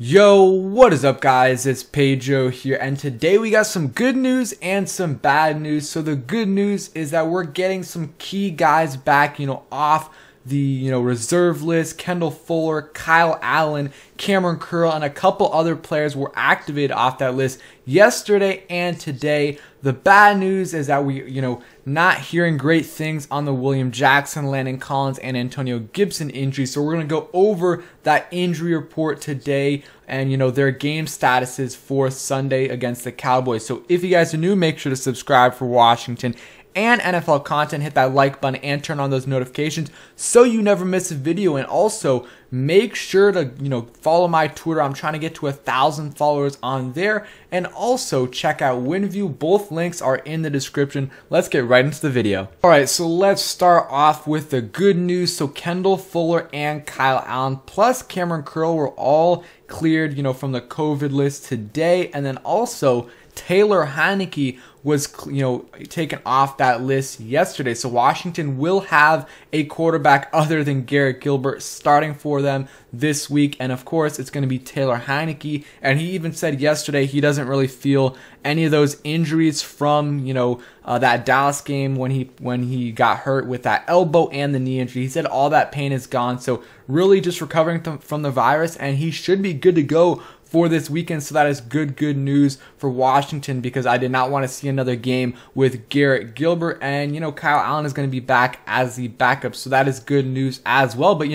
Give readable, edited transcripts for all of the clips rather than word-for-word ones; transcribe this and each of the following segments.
Yo, what is up guys? It's Pedro here, and today we got some good news and some bad news. So the good news is that we're getting some key guys back, off the, reserve list. Kendall Fuller, Kyle Allen, Cameron Curl, and a couple other players were activated off that list yesterday and today. The bad news is that we, not hearing great things on the William Jackson, Landon Collins, and Antonio Gibson injuries. So we're going to go over that injury report today and, their game statuses for Sunday against the Cowboys. So if you guys are new, make sure to subscribe for Washington and NFL content. Hit that like button and turn on those notifications so you never miss a video. And also make sure to follow my Twitter. I'm trying to get to 1,000 followers on there. And also check out WinView. Both links are in the description. Let's get right into the video. Alright, so let's start off with the good news. So Kendall Fuller and Kyle Allen plus Cameron Curl were all cleared from the COVID list today. And then also Taylor Heinicke was taken off that list yesterday. So Washington will have a quarterback other than Garrett Gilbert starting for them this week, and of course it's going to be Taylor Heinicke. And he even said yesterday he doesn't really feel any of those injuries from that Dallas game when he got hurt with that elbow and the knee injury. He said all that pain is gone, so really just recovering from the virus, and he should be good to go for this weekend. So that is good news for Washington, because I did not want to see another game with Garrett Gilbert. And Kyle Allen is going to be back as the backup, so that is good news as well. But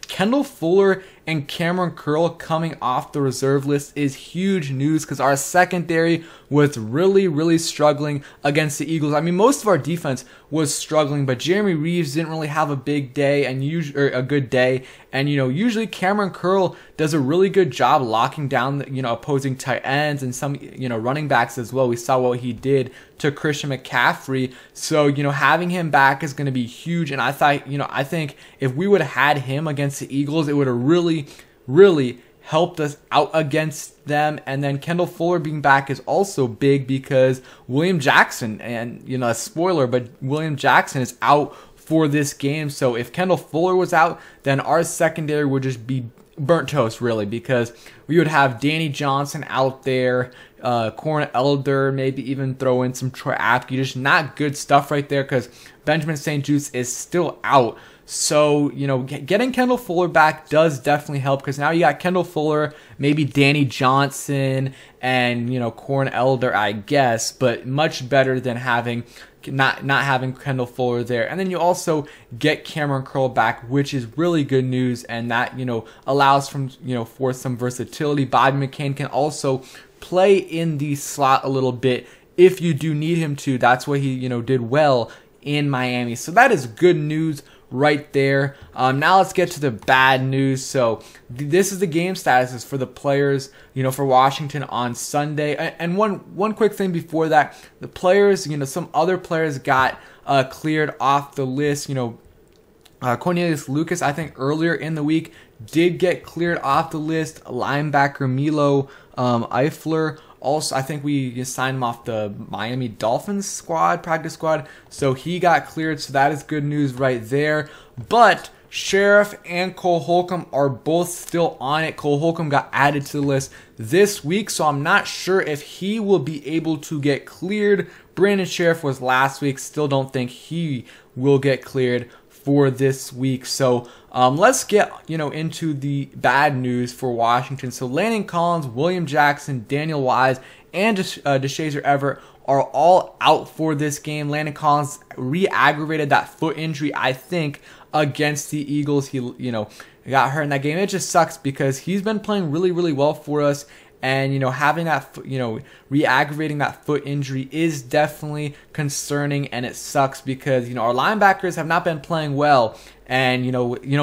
Kendall Fuller and Cameron Curl coming off the reserve list is huge news, because our secondary was really struggling against the Eagles. I mean, most of our defense was struggling, but Jeremy Reeves didn't really have a big day and a good day. And usually Cameron Curl does a really good job locking down the, opposing tight ends and some running backs as well. We saw what he did to Christian McCaffrey. So having him back is going to be huge. And I think if we would have had him against the Eagles, it would have really helped us out against them. And then Kendall Fuller being back is also big, because William Jackson, and a spoiler, but William Jackson is out for this game. So if Kendall Fuller was out, then our secondary would just be burnt toast, really, because we would have Danny Johnson out there, Corn Elder, maybe even throw in some Troy Apke. Just not good stuff right there, because Benjamin St-Juste is still out. So, getting Kendall Fuller back does definitely help, because now you got Kendall Fuller, maybe Danny Johnson, and, Corn Elder, I guess, but much better than having not having Kendall Fuller there. And then you also get Cameron Curl back, which is really good news, and that, allows for some versatility. Bobby McCain can also play in the slot a little bit if you do need him to. That's what he, did well in Miami. So that is good news right there. Now let's get to the bad news. So this is the game statuses for the players, for Washington on Sunday. And one quick thing before that, the players, some other players got cleared off the list. Cornelius Lucas, I think earlier in the week, did get cleared off the list. Linebacker Milo Eifler. Also, I think we signed him off the Miami Dolphins practice squad. So he got cleared. So that is good news right there. But Sheriff and Cole Holcomb are both still on it. Cole Holcomb got added to the list this week, so I'm not sure if he will be able to get cleared. Brandon Sheriff was last week. Still don't think he will get cleared for this week. So let's get into the bad news for Washington. So Landon Collins, William Jackson, Daniel Wise, and DeShazer Everett are all out for this game. Landon Collins re-aggravated that foot injury, I think, against the Eagles. He got hurt in that game. It just sucks, because he's been playing really well for us. And, having that, re-aggravating that foot injury is definitely concerning, and it sucks because, our linebackers have not been playing well. And,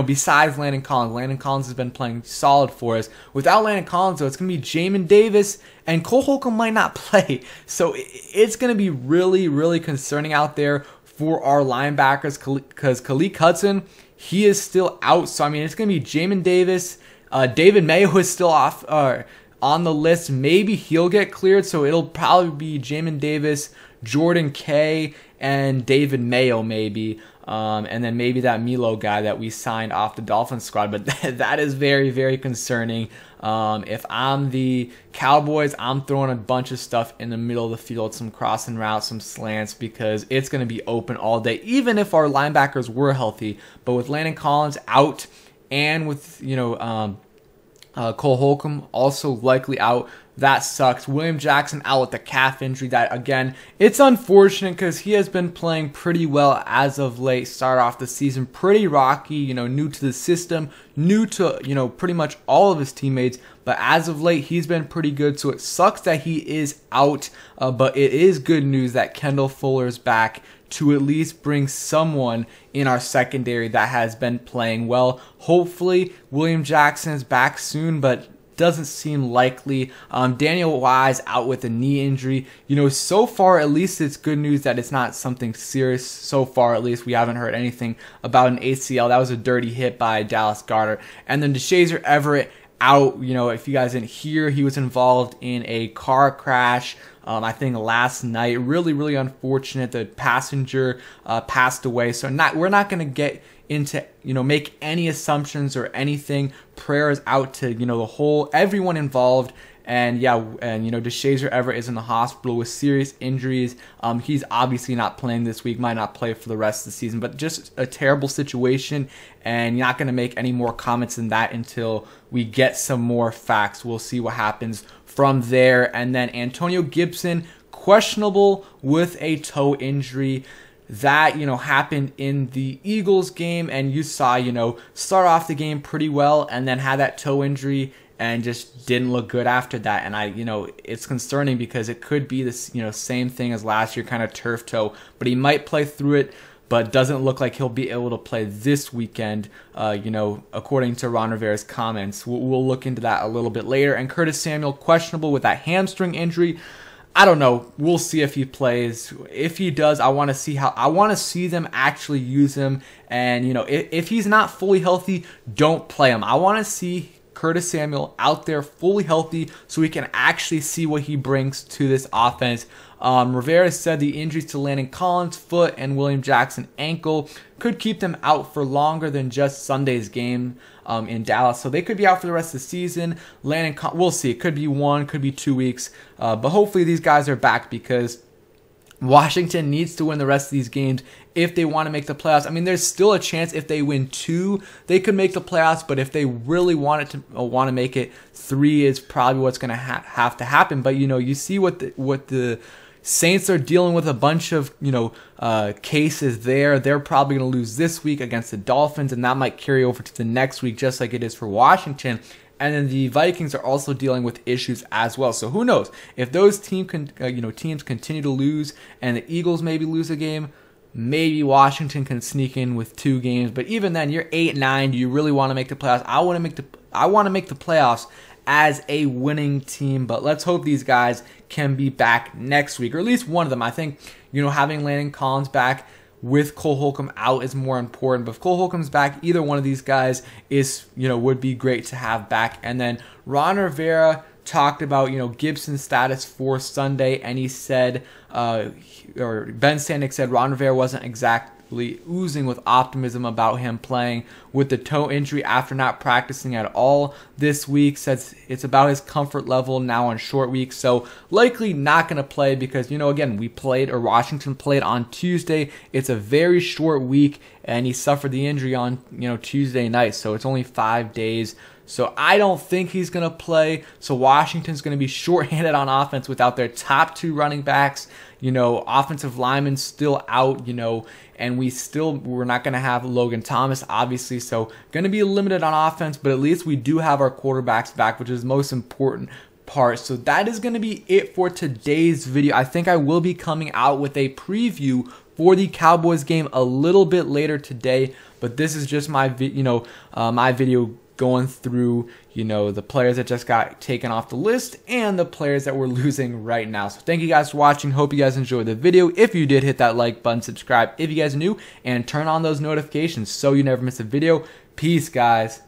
besides Landon Collins has been playing solid for us. Without Landon Collins, though, it's going to be Jamin Davis, and Cole Holcomb might not play. So it's going to be really concerning out there for our linebackers, because Khaleke Hudson, he is still out. So, I mean, it's going to be Jamin Davis. David Mayo is still off on the list. Maybe he'll get cleared, so it'll probably be Jamin Davis, Jordan Kay, and David Mayo maybe. and then maybe that Milo guy that we signed off the Dolphins squad. But that is very, very concerning. If I'm the Cowboys, I'm throwing a bunch of stuff in the middle of the field, some crossing routes, some slants, because it's going to be open all day, even if our linebackers were healthy. But with Landon Collins out, and with, Cole Holcomb also likely out, that sucks. William Jackson out with the calf injury. That, again, it's unfortunate because he has been playing pretty well as of late. Started off the season pretty rocky, new to the system, new to, pretty much all of his teammates. But as of late, he's been pretty good. So it sucks that he is out. But it is good news that Kendall Fuller is back to at least bring someone in our secondary that has been playing well. Hopefully, William Jackson is back soon, but doesn't seem likely. Daniel Wise out with a knee injury. So far, at least it's good news that it's not something serious. So far, at least, we haven't heard anything about an ACL. That was a dirty hit by Dallas Goedert. And then DeShazier Everett out. If you guys didn't hear, he was involved in a car crash, I think last night. Really, really unfortunate. The passenger passed away. So we're not going to get into make any assumptions or anything. Prayers out to everyone involved. And DeShazier Everett is in the hospital with serious injuries. He's obviously not playing this week, might not play for the rest of the season, but just a terrible situation, and you're not going to make any more comments than that until we get some more facts. We'll see what happens from there. And then Antonio Gibson, questionable with a toe injury. That, happened in the Eagles game, and you saw, start off the game pretty well and then had that toe injury and just didn't look good after that. And it's concerning because it could be this, same thing as last year, kind of turf toe, but he might play through it, but doesn't look like he'll be able to play this weekend, according to Ron Rivera's comments. We'll look into that a little bit later. And Curtis Samuel, questionable with that hamstring injury. I don't know. We'll see if he plays. If he does, I want to see them actually use him. And, if he's not fully healthy, don't play him. I want to see Curtis Samuel out there fully healthy so we can actually see what he brings to this offense. Rivera said the injuries to Landon Collins' foot and William Jackson ankle could keep them out for longer than just Sunday's game in Dallas. So they could be out for the rest of the season. We'll see. It could be 1, could be 2 weeks. But hopefully these guys are back because Washington needs to win the rest of these games if they want to make the playoffs. I mean, there's still a chance if they win 2, they could make the playoffs. But if they really want to make it, 3 is probably what's going to have to happen. But you see what the Saints are dealing with, a bunch of cases there. They're probably going to lose this week against the Dolphins, and that might carry over to the next week, just like it is for Washington. And then the Vikings are also dealing with issues as well. So who knows if those teams continue to lose, and the Eagles maybe lose a game, maybe Washington can sneak in with 2 games. But even then, you're 8-9. Do you really want to make the playoffs? I want to make the playoffs as a winning team, but let's hope these guys can be back next week, or at least one of them. I think having Landon Collins back with Cole Holcomb out is more important. But if Cole Holcomb's back, either one of these guys is would be great to have back. And then Ron Rivera talked about Gibson's status for Sunday, and he said, or Ben Standig said, Ron Rivera wasn't exactly oozing with optimism about him playing with the toe injury after not practicing at all this week. Says it's about his comfort level now on short weeks, so likely not going to play because again, Washington played on Tuesday. It's a very short week, and he suffered the injury on Tuesday night, so it's only 5 days. So I don't think he's going to play. So Washington's going to be shorthanded on offense without their top 2 running backs. Offensive linemen still out, and we're not going to have Logan Thomas, obviously. So going to be limited on offense, but at least we do have our quarterbacks back, which is the most important part. So that is going to be it for today's video. I think I will be coming out with a preview for the Cowboys game a little bit later today, but this is just my video going through the players that just got taken off the list and the players that we're losing right now. So thank you guys for watching. Hope you guys enjoyed the video. If you did, hit that like button, subscribe if you guys are new, and turn on those notifications so you never miss a video. Peace, guys.